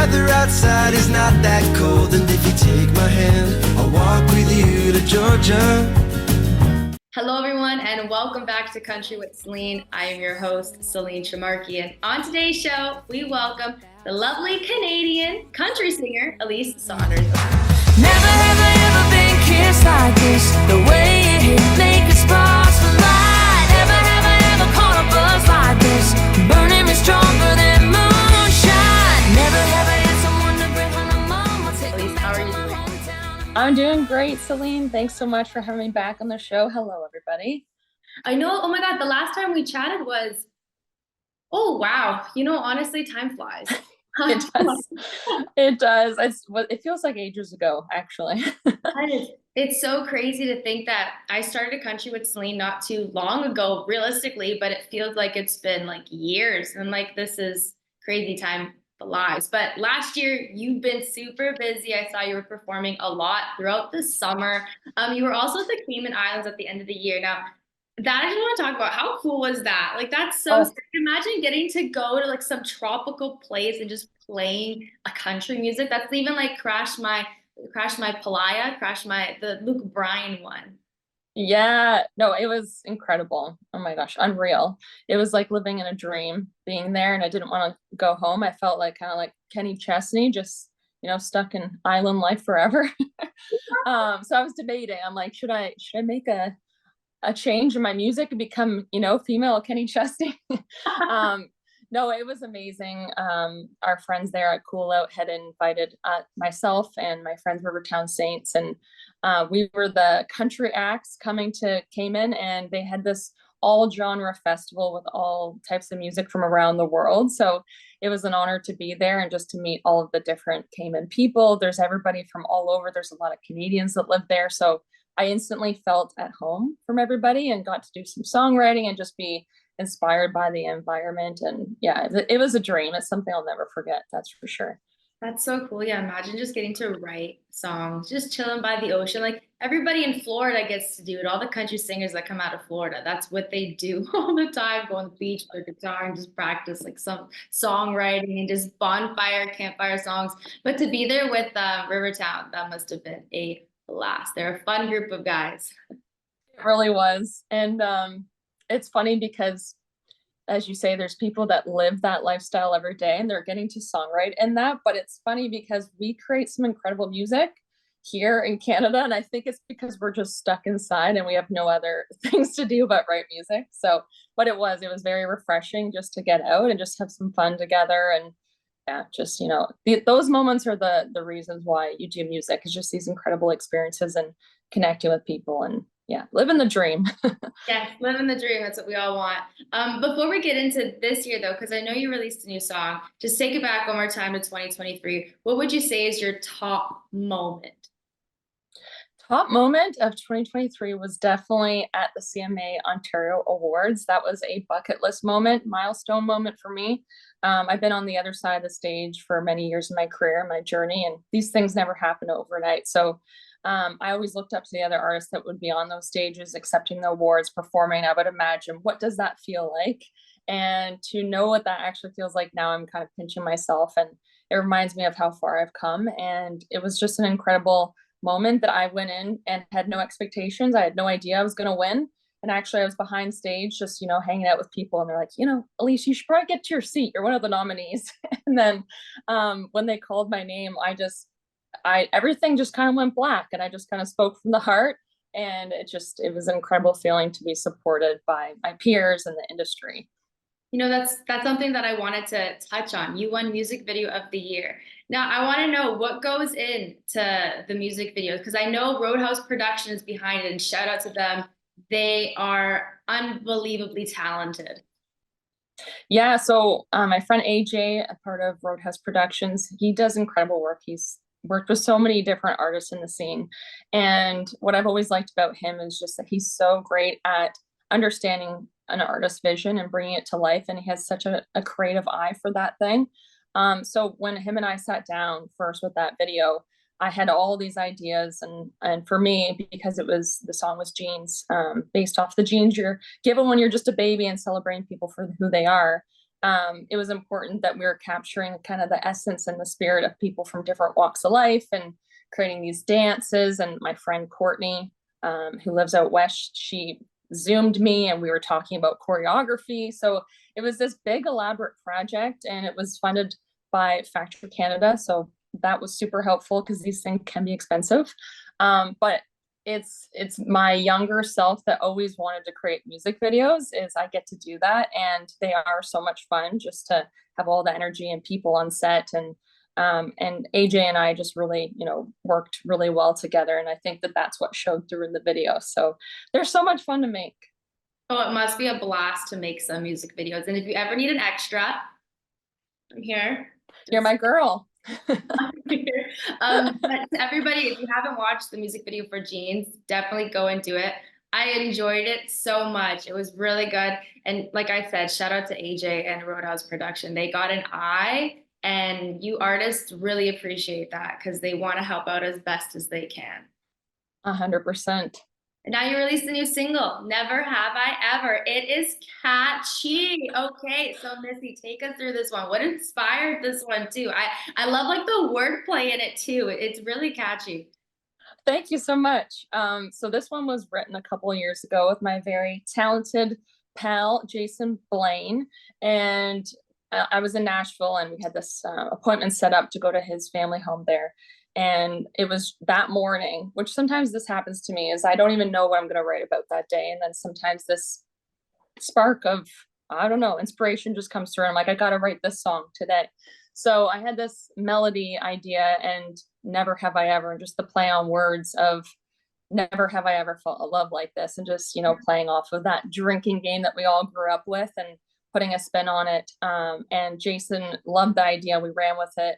weather outside is not that cold, and if you take my hand, I'll walk with you to Georgia. Hello, everyone, and welcome back to Country with Celine. I am your host, Celine Shamarky, and on today's show, we welcome the lovely Canadian country singer, Elyse Saunders. Never have I ever been kissed like this, the way it hit, make it sparks for light. Never have I ever caught a buzz like this, burning me stronger than moonshine. Never have I had someone to bring home mama. Elyse, how are you doing? I'm doing great, Celine. Thanks so much for having me back on the show. Hello, everybody. I know, oh my God, the last time we chatted was, oh wow, honestly, time flies. It does. It does. It feels like ages ago, actually. It's so crazy to think that I started a country with Celine not too long ago, realistically, but it feels like it's been like years. And like, this is crazy time flies. But last year, you've been super busy. I saw you were performing a lot throughout the summer. You were also at the Cayman Islands at the end of the year. Now, that I just want to talk about. How cool was that? Like, that's so sick. Imagine getting to go to like some tropical place and just playing a country music. That's even like the Luke Bryan one. Yeah, no, it was incredible. Oh my gosh, unreal. It was like living in a dream being there, and I didn't want to go home. I felt like kind of like Kenny Chesney, just stuck in island life forever. So I was debating. I'm like, should I make a change in my music and become, female Kenny Chesney? No, it was amazing. Our friends there at Cool Out had invited myself and my friends Rivertown Saints, and we were the country acts coming to Cayman, and they had this all genre festival with all types of music from around the world. So it was an honor to be there and just to meet all of the different Cayman people. There's everybody from all over. There's a lot of Canadians that live there. So I instantly felt at home from everybody and got to do some songwriting and just be inspired by the environment. And yeah, it was a dream. It's something I'll never forget. That's for sure. That's so cool. Yeah, imagine just getting to write songs, just chilling by the ocean. Like everybody in Florida gets to do it. All the country singers that come out of Florida, that's what they do all the time. Go on the beach with their guitar and just practice like some songwriting and just campfire songs. But to be there with Rivertown, that must have been a blast. They're a fun group of guys. It really was. And it's funny because, as you say, there's people that live that lifestyle every day and they're getting to songwrite in that. But it's funny because we create some incredible music here in Canada. And I think it's because we're just stuck inside and we have no other things to do but write music. So, but it was very refreshing just to get out and just have some fun together. And yeah, just, those moments are the reasons why you do music, is just these incredible experiences and connecting with people and yeah, living the dream. Yes, living the dream. That's what we all want. Before we get into this year, though, because I know you released a new song, just take it back one more time to 2023. What would you say is your top moment? Top moment of 2023 was definitely at the CMAOntario Awards. That was a bucket list moment, milestone moment for me. I've been on the other side of the stage for many years in my career, my journey, and these things never happen overnight. So I always looked up to the other artists that would be on those stages, accepting the awards, performing. I would imagine, what does that feel like? And to know what that actually feels like now, I'm kind of pinching myself, and it reminds me of how far I've come. And it was just an incredible moment that I went in and had no expectations. I had no idea I was going to win. And actually I was behind stage, just, hanging out with people, and they're like, Elyse, you should probably get to your seat. You're one of the nominees. And then when they called my name, everything just kind of went black, and I just kind of spoke from the heart. And it was an incredible feeling to be supported by my peers in the industry. That's something that I wanted to touch on. You won Music Video of the Year. Now, I want to know what goes into the music videos, because I know Roadhouse Production is behind it, and shout out to them. They are unbelievably talented. Yeah, so my friend AJ, a part of Roadhouse Productions, he does incredible work. He's worked with so many different artists in the scene. And what I've always liked about him is just that he's so great at understanding an artist's vision and bringing it to life. And he has such a creative eye for that thing. So when him and I sat down first with that video, I had all these ideas, and for me, because the song was genes, based off the genes you're given when you're just a baby and celebrating people for who they are. it was important that we were capturing kind of the essence and the spirit of people from different walks of life and creating these dances. And my friend Courtney, who lives out west, she Zoomed me and we were talking about choreography. So it was this big elaborate project, and it was funded by Factory Canada. So that was super helpful because these things can be expensive. But it's my younger self that always wanted to create music videos. Is I get to do that, and they are so much fun just to have all the energy and people on set. And AJ and I just really, worked really well together, and I think that that's what showed through in the video. So they're so much fun to make. Oh, it must be a blast to make some music videos. And if you ever need an extra, I'm here. You're my girl. But to everybody, if you haven't watched the music video for Jeans, definitely go and do it. I enjoyed it so much. It was really good. And like I said, shout out to AJ and Roadhouse Production. They got an eye, and you artists really appreciate that because they want to help out as best as they can. 100%. And now you released a new single, Never Have I Ever. It is catchy. Okay, so Missy, take us through this one. What inspired this one too? I love like the wordplay in it too. It's really catchy. Thank you so much. So this one was written a couple of years ago with my very talented pal, Jason Blaine. And I was in Nashville, and we had this appointment set up to go to his family home there. And it was that morning, which sometimes this happens to me, is I don't even know what I'm going to write about that day. And then sometimes this spark of, I don't know, inspiration just comes through. And I'm like, I got to write this song today. So I had this melody idea, and never have I ever, and just the play on words of never have I ever felt a love like this. And just, playing off of that drinking game that we all grew up with and putting a spin on it. And Jason loved the idea. We ran with it.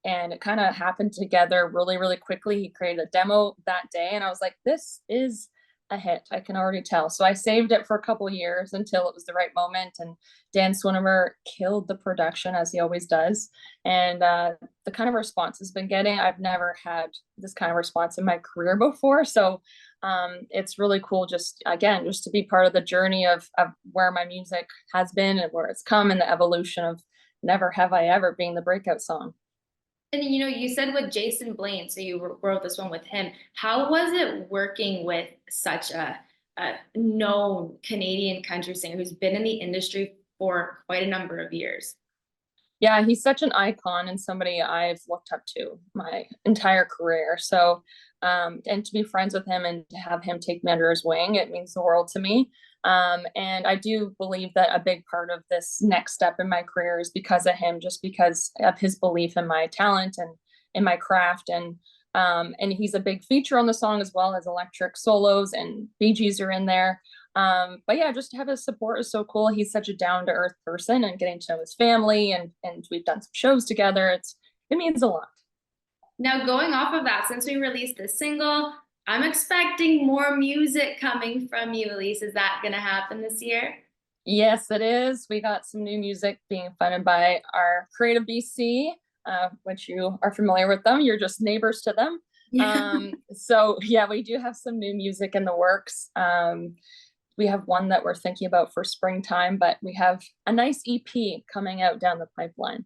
And it kind of happened together really, really quickly. He created a demo that day, and I was like, this is a hit. I can already tell. So I saved it for a couple of years until it was the right moment. And Dan Swinimer killed the production, as he always does. And the kind of response has been getting, I've never had this kind of response in my career before. So it's really cool just to be part of the journey of where my music has been and where it's come, and the evolution of Never Have I Ever being the breakout song. And you said with Jason Blaine, so you wrote this one with him. How was it working with such a known Canadian country singer who's been in the industry for quite a number of years? Yeah, he's such an icon and somebody I've looked up to my entire career. So, and to be friends with him and to have him take me under his wing, it means the world to me. And I do believe that a big part of this next step in my career is because of him, just because of his belief in my talent and in my craft. And he's a big feature on the song, as well as electric solos, and Bee Gees are in there. But yeah, just to have his support is so cool. He's such a down to earth person, and getting to know his family, and we've done some shows together. It means a lot. Now, going off of that, since we released this single, I'm expecting more music coming from you, Elyse. Is that going to happen this year? Yes, it is. We got some new music being funded by our Creative BC, which you are familiar with them. You're just neighbors to them. Yeah. So yeah, we do have some new music in the works. We have one that we're thinking about for springtime, but we have a nice EP coming out down the pipeline.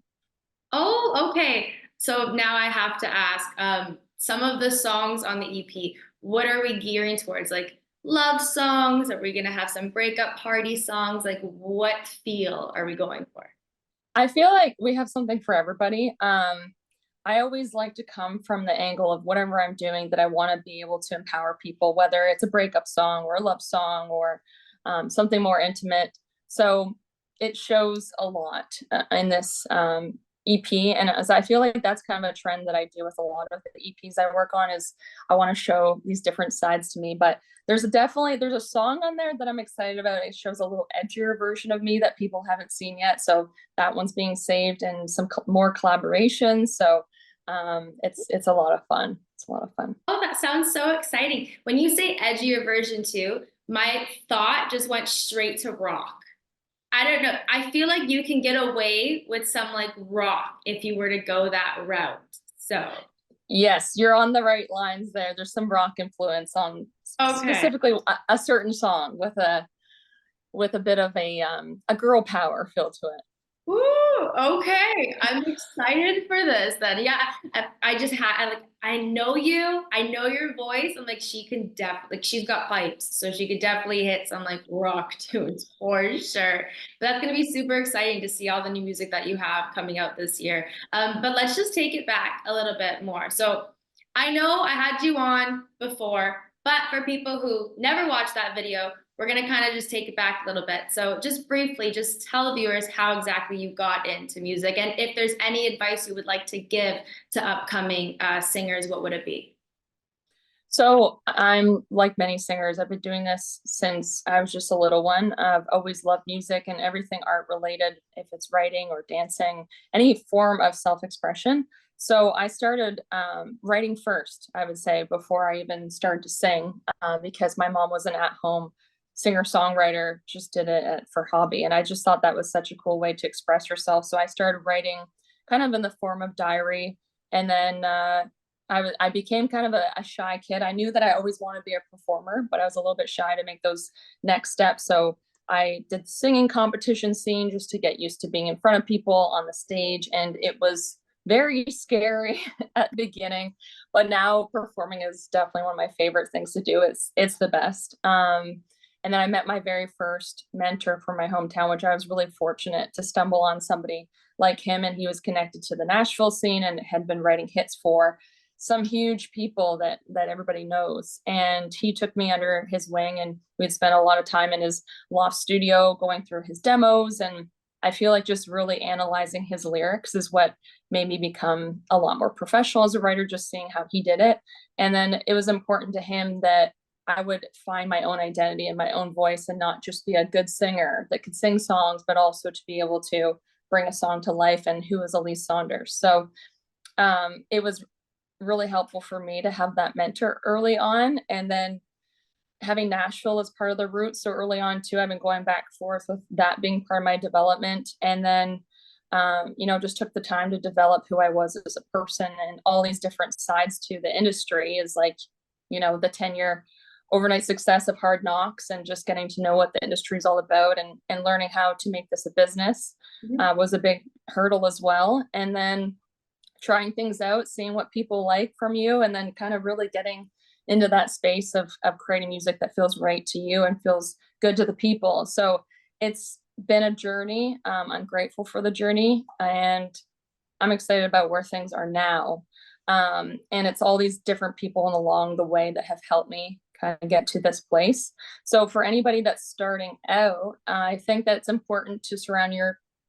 Oh, okay. So now I have to ask, some of the songs on the EP, what are we gearing towards? Like love songs? Are we going to have some breakup party songs? Like what feel are we going for? I feel like we have something for everybody. I always like to come from the angle of whatever I'm doing, that I want to be able to empower people, whether it's a breakup song or a love song or something more intimate. So it shows a lot in this EP. And as I feel like that's kind of a trend that I do with a lot of the EPs I work on, is I want to show these different sides to me. But there's a song on there that I'm excited about. It shows a little edgier version of me that people haven't seen yet. So that one's being saved, and some more collaborations. So it's a lot of fun. It's a lot of fun. Oh, that sounds so exciting. When you say edgier version too, my thought just went straight to rock. I don't know. I feel like you can get away with some like rock if you were to go that route. So yes, you're on the right lines there. There's some rock influence on specifically a certain song with a bit of a girl power feel to it. Ooh, okay. I'm excited for this then. Yeah, I just had I know you, I know your voice. I'm like, she can definitely like she's got pipes, so she could definitely hit some like rock tunes for sure. But that's gonna be super exciting to see all the new music that you have coming out this year. But let's just take it back a little bit more. So I know I had you on before, but for people who never watched that video, we're going to kind of just take it back a little bit. So just briefly, just tell viewers how exactly you got into music, and if there's any advice you would like to give to upcoming singers, what would it be? So I'm like many singers. I've been doing this since I was just a little one. I've always loved music and everything art related, if it's writing or dancing, any form of self-expression. So I started writing first, I would say, before I even started to sing, because my mom was an at-home singer-songwriter, just did it for hobby. And I just thought that was such a cool way to express yourself. So I started writing kind of in the form of diary. And then I became kind of a shy kid. I knew that I always wanted to be a performer, but I was a little bit shy to make those next steps. So I did the singing competition scene just to get used to being in front of people on the stage. And it was very scary at the beginning, but now performing is definitely one of my favorite things to do. It's the best. And then I met my very first mentor from my hometown, which I was really fortunate to stumble on somebody like him. And he was connected to the Nashville scene and had been writing hits for some huge people that everybody knows. And he took me under his wing, and we'd spent a lot of time in his loft studio going through his demos. And I feel like just really analyzing his lyrics is what made me become a lot more professional as a writer, just seeing how he did it. And then it was important to him that I would find my own identity and my own voice, and not just be a good singer that could sing songs, but also to be able to bring a song to life. And who is Elyse Saunders? So it was really helpful for me to have that mentor early on, and then having Nashville as part of the route so early on too. I've been going back and forth with that being part of my development, and then just took the time to develop who I was as a person, and all these different sides to the industry is like, the 10-year overnight success of Hard Knocks, and just getting to know what the industry is all about, and learning how to make this a business was a big hurdle as well. And then trying things out, seeing what people like from you, and then kind of really getting into that space of creating music that feels right to you and feels good to the people. So it's been a journey. I'm grateful for the journey, and I'm excited about where things are now. And it's all these different people along the way that have helped me kind of get to this place. So for anybody that's starting out, I think that it's important to surround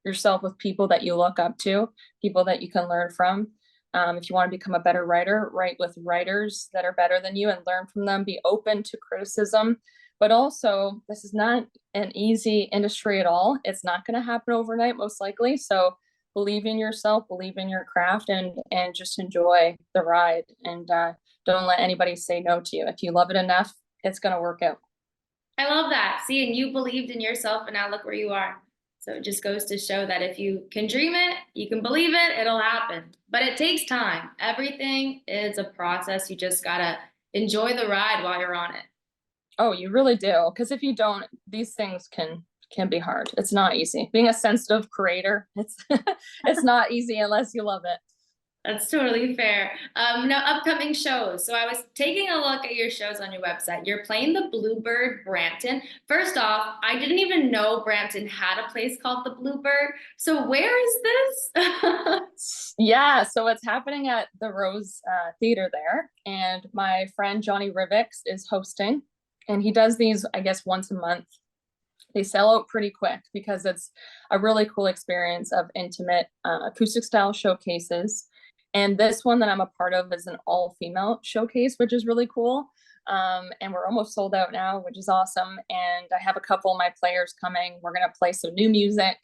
yourself with people that you look up to, people that you can learn from. If you want to become a better writer, write with writers that are better than you and learn from them. Be open to criticism, but also this is not an easy industry at all. It's not going to happen overnight, most likely. So believe in yourself, believe in your craft, and just enjoy the ride. And don't let anybody say no to you. If you love it enough, it's going to work out. I love that. See, and you believed in yourself, and now look where you are. So it just goes to show that if you can dream it, you can believe it, it'll happen. But it takes time. Everything is a process. You just gotta enjoy the ride while you're on it. Oh, you really do. Because if you don't, these things can be hard. It's not easy. Being a sensitive creator, it's it's not easy unless you love it. That's totally fair. Now, upcoming shows. So I was taking a look at your shows on your website. You're playing the Bluebird Brampton. First off, I didn't even know Brampton had a place called the Bluebird. So where is this? Yeah, so it's happening at the Rose Theater there. And my friend Johnny Rivix is hosting. And he does these, I guess, once a month. They sell out pretty quick because it's a really cool experience of intimate acoustic style showcases. And this one that I'm a part of is an all-female showcase, which is really cool. And we're almost sold out now, which is awesome. And I have a couple of my players coming. We're going to play some new music,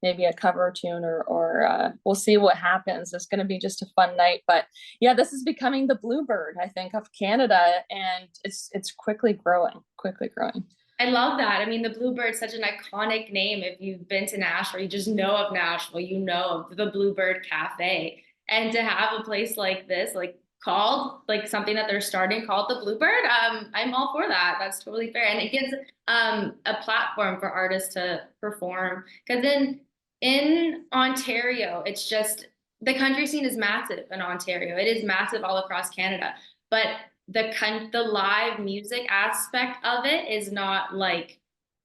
maybe a cover tune, or we'll see what happens. It's going to be just a fun night. But yeah, this is becoming the Bluebird, I think, of Canada. And it's quickly growing, quickly growing. I love that. I mean, the Bluebird's such an iconic name. If you've been to Nashville, you just know of Nashville, you know of the Bluebird Cafe. And to have a place like this, like called, like something that they're starting called the Bluebird, I'm all for that. That's totally fair. And it gives a platform for artists to perform. Because in In Ontario, it's just the country scene is massive in Ontario. It is massive all across Canada, but the live music aspect of it is not like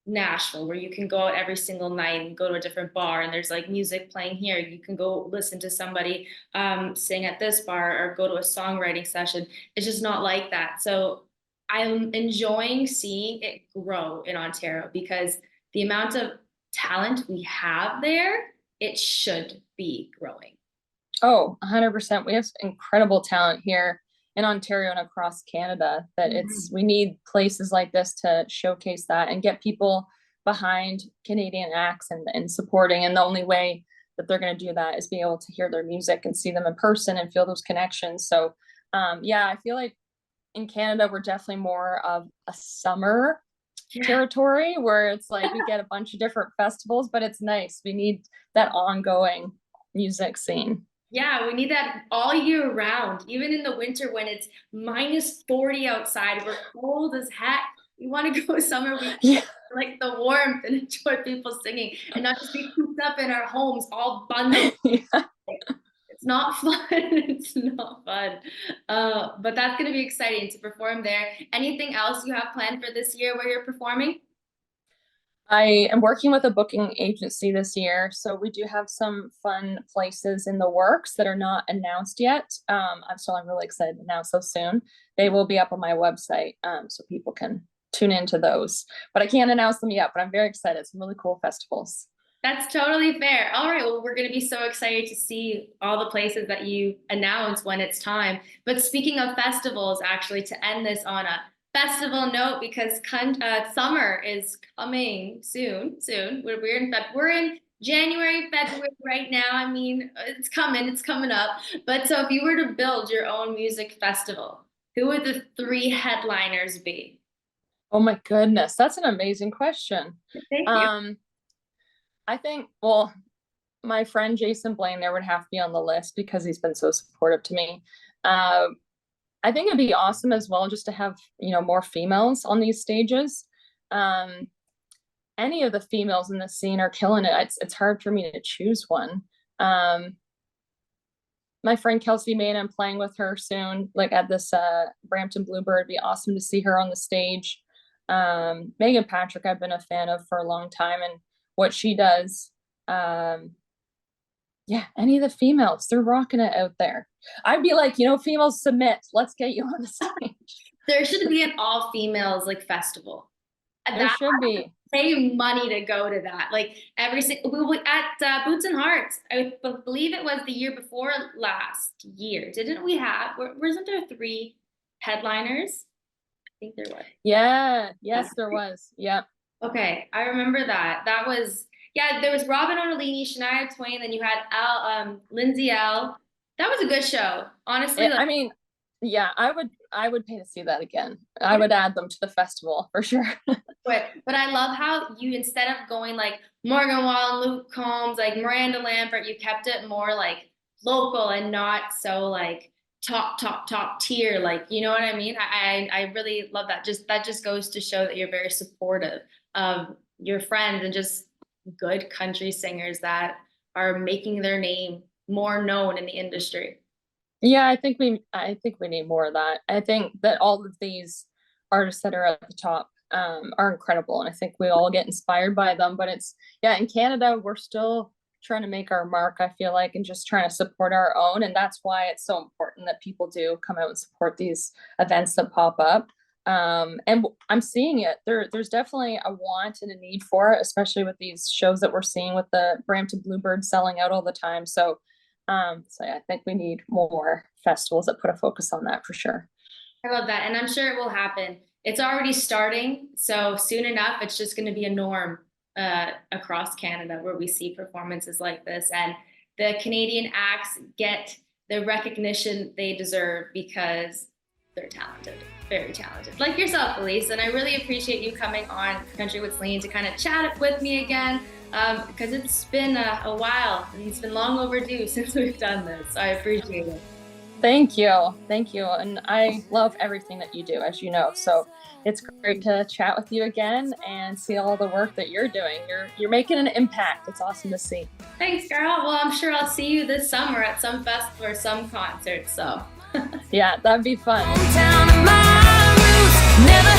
Nashville, where you can go out every single night and go to a different bar and there's like music playing here. You can go listen to somebody sing at this bar or go to a songwriting session. It's just not like that. So I'm enjoying seeing it grow in Ontario because the amount of talent we have there, it should be growing. Oh, 100%. We have incredible talent here in Ontario and across Canada that we need places like this to showcase that and get people behind Canadian acts and supporting. And the only way that they're going to do that is be able to hear their music and see them in person and feel those connections. So yeah, I feel like in Canada, we're definitely more of a summer territory where it's like we get a bunch of different festivals, but it's nice. We need that ongoing music scene. Yeah, we need that all year round, even in the winter when it's minus 40 outside. We're cold as heck. We want to go summer weekend, like the warmth and enjoy people singing and not just be cooped up in our homes all bundled. It's not fun. It's not fun. But that's going to be exciting to perform there. Anything else you have planned for this year where you're performing? I am working with a booking agency this year, so we do have some fun places in the works that are not announced yet. I'm really excited to announce those soon. They will be up on my website, so people can tune into those. But I can't announce them yet, but I'm very excited. Some really cool festivals. That's totally fair. All right, well, we're going to be so excited to see all the places that you announce when it's time. But speaking of festivals, actually, to end this on a festival note, because summer is coming soon. We're in January, February right now. I mean, it's coming up. But so if you were to build your own music festival, who would the 3 headliners be? Oh my goodness, that's an amazing question. Thank you. I think, well, my friend Jason Blaine there would have to be on the list because he's been so supportive to me. I think it'd be awesome as well just to have, more females on these stages. Any of the females in the scene are killing it. It's hard for me to choose one. My friend Kelsey Main, I'm playing with her soon, like at this Brampton Bluebird. It'd be awesome to see her on the stage. Megan Patrick, I've been a fan of for a long time, and what she does. Yeah, any of the females, they're rocking it out there. I'd be like, females submit. Let's get you on the stage. There should be an all females like festival. There should be. Pay money to go to that. Like every single at Boots and Hearts. I believe it was the year before last year. Didn't we have? Wasn't there 3 headliners? I think there was. Yeah. Yes, there was. Yeah. Okay, I remember that. That was there was Robin Orlini, Shania Twain, then you had Lindsay L. That was a good show, honestly. I mean, yeah, I would pay to see that again. I would add them to the festival for sure. But I love how you, instead of going like Morgan Wallen, Luke Combs, like Miranda Lambert, you kept it more like local and not so like top tier. Like, you know what I mean? I really love that. That just goes to show that you're very supportive of your friends and just good country singers that are making their name more known in the industry. Yeah, I think we need more of that. I think that all of these artists that are at the top are incredible, and I think we all get inspired by them. But in Canada, we're still trying to make our mark, I feel like, and just trying to support our own. And that's why it's so important that people do come out and support these events that pop up. And I'm seeing it. There's definitely a want and a need for it, especially with these shows that we're seeing with the Brampton Bluebird selling out all the time. So yeah, I think we need more festivals that put a focus on that for sure. I love that. And I'm sure it will happen. It's already starting. So soon enough, it's just going to be a norm across Canada where we see performances like this. And the Canadian acts get the recognition they deserve because they're talented, very talented, like yourself, Elyse. And I really appreciate you coming on Country with Celine to kind of chat with me again, because it's been a while and it's been long overdue since we've done this. So I appreciate it. Thank you. Thank you. And I love everything that you do, as you know. So it's great to chat with you again and see all the work that you're doing. You're making an impact. It's awesome to see. Thanks, girl. Well, I'm sure I'll see you this summer at some festival or some concert. So Yeah, that'd be fun. Hometown of my roots, never